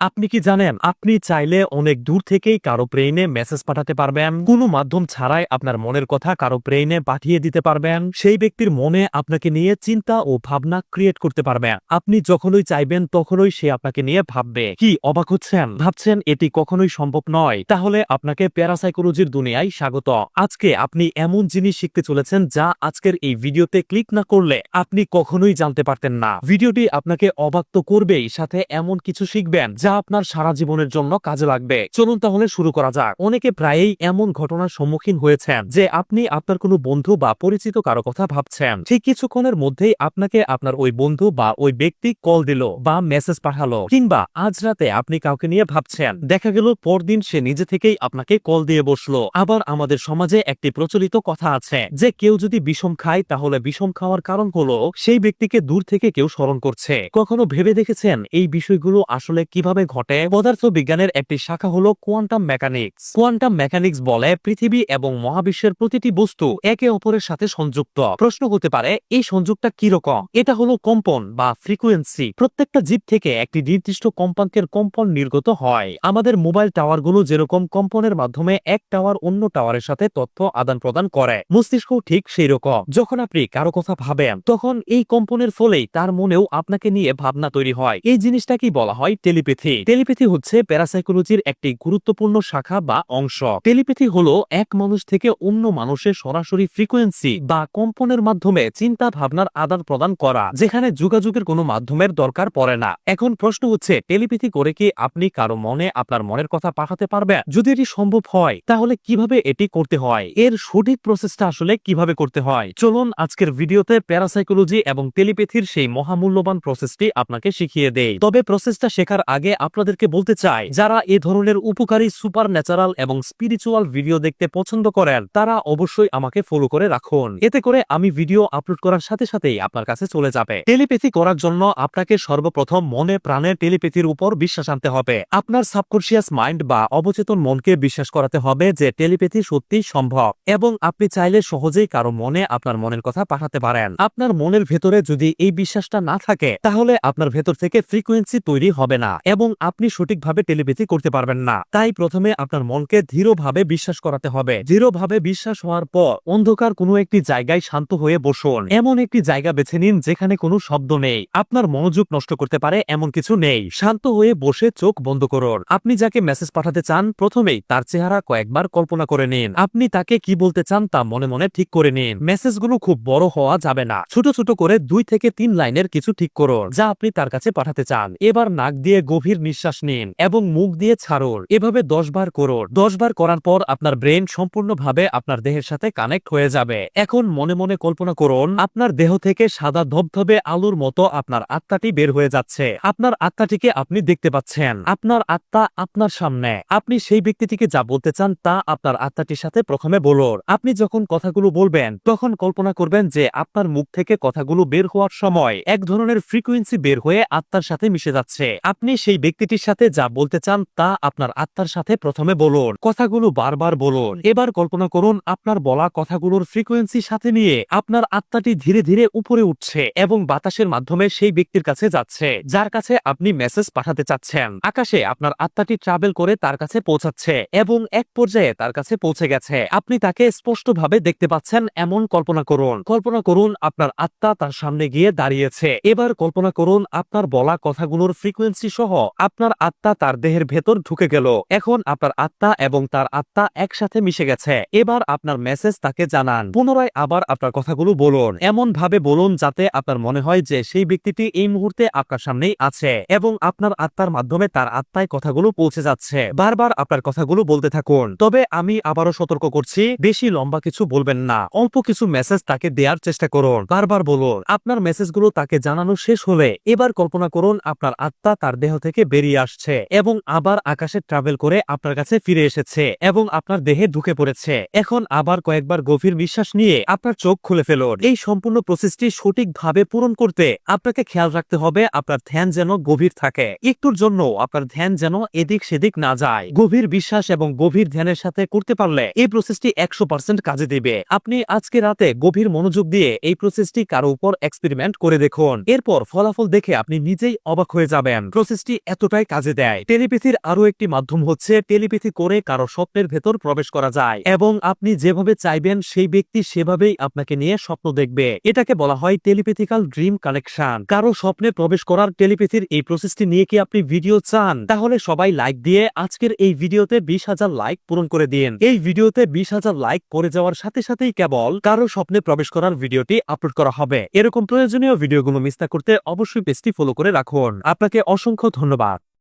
আপনি কি জানেন আপনি চাইলে অনেক দূর থেকেই কারো ব্রেইনে মেসেজ পাঠাতে পারবেন, কোনো মাধ্যম ছাড়াই আপনার মনের কথা কারো ব্রেইনে পাঠিয়ে দিতে পারবেন, সেই ব্যক্তির মনে আপনাকে নিয়ে চিন্তা ও ভাবনা ক্রিয়েট করতে পারবেন। আপনি যখনই চাইবেন তখনই সে আপনাকে নিয়ে ভাববে। কি অবাক হচ্ছেন? ভাবছেন এটি কখনোই সম্ভব নয়? তাহলে আপনাকে প্যারাসাইকোলজির দুনিয়ায় স্বাগত। আজকে আপনি এমন জিনিস শিখতে চলেছেন যা আজকের এই ভিডিওতে ক্লিক না করলে আপনি কখনোই জানতে পারতেন না। ভিডিওটি আপনাকে অবাক তো করবেই, সাথে এমন কিছু শিখবেন যা আপনার সারা জীবনের জন্য কাজে লাগবে। চলুন তাহলে শুরু করা যাক। অনেকে প্রায়ই এমন ঘটনার সম্মুখীন হয়েছেন যে আপনি আপনার কোনো বন্ধু বা পরিচিত কারো কথা ভাবছেন, ঠিক কিছুক্ষণের মধ্যেই আপনাকে আপনার ওই বন্ধু বা ওই ব্যক্তি কল দিল বা মেসেজ পাঠালো, কিংবা আজ রাতে আপনি কাউকে নিয়ে ভাবছেন, দেখা গেল পরদিন সে নিজে থেকেই আপনাকে কল দিয়ে বসলো। আবার আমাদের সমাজে একটি প্রচলিত কথা আছে যে কেউ যদি বিষম খায় তাহলে বিষম খাওয়ার কারণ হলো সেই ব্যক্তিকে দূর থেকে কেউ স্মরণ করছে। কখনো ভেবে দেখেছেন এই বিষয়গুলো আসলে কিভাবে ঘটে? পদার্থ বিজ্ঞানের একটি শাখা হলো কোয়ান্টাম মেকানিক্স। কোয়ান্টাম মেকানিক্স বলে পৃথিবী এবং মহাবিশ্বের প্রতিটি বস্তু একে অপরের সাথে সংযুক্ত। প্রশ্ন হতে পারে এই সংযোগটা কি রকম? এটা হলো কম্পন বা ফ্রিকোয়েন্সি। প্রত্যেকটা জীব থেকে একটি নির্দিষ্ট কম্পাঙ্কের কম্পন নির্গত হয়। আমাদের মোবাইল টাওয়ারগুলো যেরকম কম্পনের মাধ্যমে এক টাওয়ার অন্য টাওয়ারের সাথে তথ্য আদান প্রদান করে, মস্তিষ্ক ঠিক সেই রকম। যখন আপনি কারো কথা ভাবেন তখন এই কম্পনের ফলেই তার মনেও আপনাকে নিয়ে ভাবনা তৈরি হয়। এই জিনিসটাকেই বলা হয় টেলিপ্যাথি। টেলিপ্যাথি হচ্ছে প্যারাসাইকোলজির একটি গুরুত্বপূর্ণ শাখা বা অংশ। টেলিপ্যাথি হলো এক মানুষ থেকে অন্য মানুষের সরাসরি ফ্রিকোয়েন্সি বা কম্পনের মাধ্যমে চিন্তা ভাবনার আদান প্রদান করা, যেখানে যোগাযোগের কোনো মাধ্যমের দরকার পড়ে না। এখন প্রশ্ন হচ্ছে, টেলিপ্যাথি করে কি আপনি কারো মনে আপনার মনের কথা পাঠাতে পারবেন? যদি এটি সম্ভব হয় তাহলে কিভাবে এটি করতে হয়, এর সঠিক প্রসেসটা আসলে কিভাবে করতে হয়, চলুন আজকের ভিডিওতে প্যারাসাইকোলজি এবং টেলিপ্যাথির সেই মহামূল্যবান প্রসেসটি আপনাকে শিখিয়ে দেই। তবে প্রসেসটা শেখার আগে আপনাদেরকে বলতে চাই, যারা এ ধরনের উপকারী সুপার ন্যাচারাল এবং স্পিরিচুয়াল ভিডিও দেখতে পছন্দ করেন তারা অবশ্যই আমাকে ফলো করে রাখুন। এতে করে আমি ভিডিও আপলোড করার সাথে সাথেই আপনার কাছে চলে যাবে। টেলিপ্যাথি করার জন্য আপনাকে সর্বপ্রথম মনে প্রাণে টেলিপ্যাথির উপর বিশ্বাস আনতে হবে। আপনার সাবকনশিয়াস মাইন্ড বা অবচেতন মনকে বিশ্বাস করাতে হবে যে টেলিপ্যাথি সত্যি সম্ভব এবং আপনি চাইলে সহজেই কারো মনে আপনার মনের কথা পাঠাতে পারেন। আপনার মনের ভেতরে যদি এই বিশ্বাসটা না থাকে তাহলে আপনার ভেতর থেকে ফ্রিকোয়েন্সি তৈরি হবে না এবং আপনি সঠিকভাবে টেলিপ্যাথি করতে পারবেন না। তাই প্রথমে আপনার মনকে দৃঢ়ভাবে বিশ্বাস করাতে হবে। দৃঢ়ভাবে বিশ্বাস হওয়ার পর অন্ধকার কোনো একটি জায়গায় শান্ত হয়ে বসুন। এমন একটি জায়গা বেছে নিন যেখানে কোনো শব্দ নেই, আপনার মনোযোগ নষ্ট করতে পারে এমন কিছু নেই। শান্ত হয়ে বসে চোখ বন্ধ করুন। আপনি যাকে মেসেজ পাঠাতে চান প্রথমেই তার চেহারা কয়েকবার কল্পনা করে নিন। আপনি তাকে কি বলতে চান তা মনে মনে ঠিক করে নিন। মেসেজগুলো খুব বড় হওয়া যাবে না, ছোট ছোট করে 2 থেকে 3 লাইনের কিছু ঠিক করুন যা আপনি তার কাছে পাঠাতে চান। এবার নাক দিয়ে গভীর নিঃশ্বাস নিন এবং মুখ দিয়ে ছাড়ুন। এভাবে 10 বার করুন। 10 বার করার পর আপনার ব্রেন সম্পূর্ণভাবে আপনার দেহের সাথে কানেক্ট হয়ে যাবে। এখন মনে মনে কল্পনা করুন আপনার দেহ থেকে সাদা ধবধবে আলোর মতো আপনার আত্মাটি বের হয়ে যাচ্ছে। আপনার আত্মাটিকে আপনি দেখতে পাচ্ছেন। আপনার আত্মা আপনার সামনে। আপনি সেই ব্যক্তিটিকে যা বলতে চান তা আপনার আত্মাটির সাথে প্রথমে বলুন। আপনি যখন কথাগুলো বলবেন তখন কল্পনা করবেন যে আপনার মুখ থেকে কথাগুলো বের হওয়ার সময় এক ধরনের ফ্রিকোয়েন্সি বের হয়ে আত্মার সাথে মিশে যাচ্ছে। আপনি সেই ব্যক্তিটির সাথে যা বলতে চান তা আপনার আত্মার সাথে প্রথমে বলুন। কথাগুলো বারবার বলুন। এবার কল্পনা করুন আপনার বলা কথাগুলোর ফ্রিকোয়েন্সি সাথে নিয়ে আপনার আত্মাটি ধীরে ধীরে উপরে উঠছে এবং বাতাসের মাধ্যমে সেই ব্যক্তির কাছে যাচ্ছে যার কাছে আপনি মেসেজ পাঠাতে চাচ্ছেন। আকাশে আপনার আত্মাটি ট্রাভেল করে তার কাছে পৌঁছাচ্ছে এবং এক পর্যায়ে তার কাছে পৌঁছে গেছে। আপনি তাকে স্পষ্টভাবে দেখতে পাচ্ছেন এমন কল্পনা করুন। কল্পনা করুন আপনার আত্মা তার সামনে গিয়ে দাঁড়িয়েছে। এবার কল্পনা করুন আপনার বলা কথাগুলোর ফ্রিকোয়েন্সি সহ আপনার আত্মা তার দেহের ভেতর ঢুকে গেল। এখন আপনার আত্মা এবং তার আত্মা একসাথে মিশে গেছে। এবার আপনার মেসেজ তাকে জানান। পুনরায় আবার আপনার কথাগুলো বলুন। এমন ভাবে বলুন যাতে আপনার মনে হয় যে সেই ব্যক্তিটি এই মুহূর্তে আপনার সামনেই আছে এবং আপনার আত্মার মাধ্যমে তার আত্মায় কথাগুলো পৌঁছে যাচ্ছে। বারবার আপনার কথাগুলো বলতে থাকুন। তবে আমি আবারও সতর্ক করছি, বেশি লম্বা কিছু বলবেন না। অল্প কিছু মেসেজ তাকে দেওয়ার চেষ্টা করুন। বারবার বলুন। আপনার মেসেজগুলো তাকে জানানো শেষ হলে এবার কল্পনা করুন আপনার আত্মা তার দেহ থেকে বেরিয়ে আসছে এবং আবার আকাশে ট্রাভেল করে আপনার কাছে ফিরে এসেছে এবং আপনার দেহে ঢুকে পড়েছে। এখন আবার কয়েকবার গভীর নিঃশ্বাস নিয়ে আপনার চোখ খুলে ফেলুন। এই সম্পূর্ণ প্রসেসটি সঠিকভাবে পূরণ করতে আপনাকে খেয়াল রাখতে হবে আপনার ধ্যান যেন গভীর থাকে। একটুর জন্য আপনার ধ্যান যেন এদিক সেদিক না যায়। গভীর বিশ্বাস এবং গভীর ধ্যানের সাথে করতে পারলে এই প্রসেসটি 100% কাজে দিবে। আপনি আজকে রাতে গভীর মনোযোগ দিয়ে এই প্রসেসটি কারো উপর এক্সপেরিমেন্ট করে দেখুন। এরপর ফলাফল দেখে আপনি নিজেই অবাক হয়ে যাবেন। প্রসেসটি এতটাই কাজে দেয়। টেলিপ্যাথির আরো একটি মাধ্যম হচ্ছে টেলিপ্যাথি করে কারো স্বপ্নের ভেতর প্রবেশ করা যায় এবং আপনি যেভাবে চাইবেন সেই ব্যক্তি সেভাবেই আপনাকে নিয়ে স্বপ্ন দেখবে। এটাকে বলা হয় টেলিপ্যাথিক্যাল ড্রিম কানেকশন। কারো স্বপ্নে প্রবেশ করার টেলিপ্যাথির এই প্রসেসটি নিয়ে কি আপনি ভিডিও চান? তাহলে সবাই লাইক দিয়ে আজকের এই ভিডিওতে 20,000 লাইক পূরণ করে দিন। এই ভিডিওতে 20,000 লাইক পড়ে যাওয়ার সাথে সাথেই কেবল কারো স্বপ্নে প্রবেশ করার ভিডিওটি আপলোড করা হবে। এরকম প্রয়োজনীয় ভিডিওগুলো মিস না করতে অবশ্যই পেজটি ফলো করে রাখুন। আপনাকে অসংখ্য ধন্যবাদ।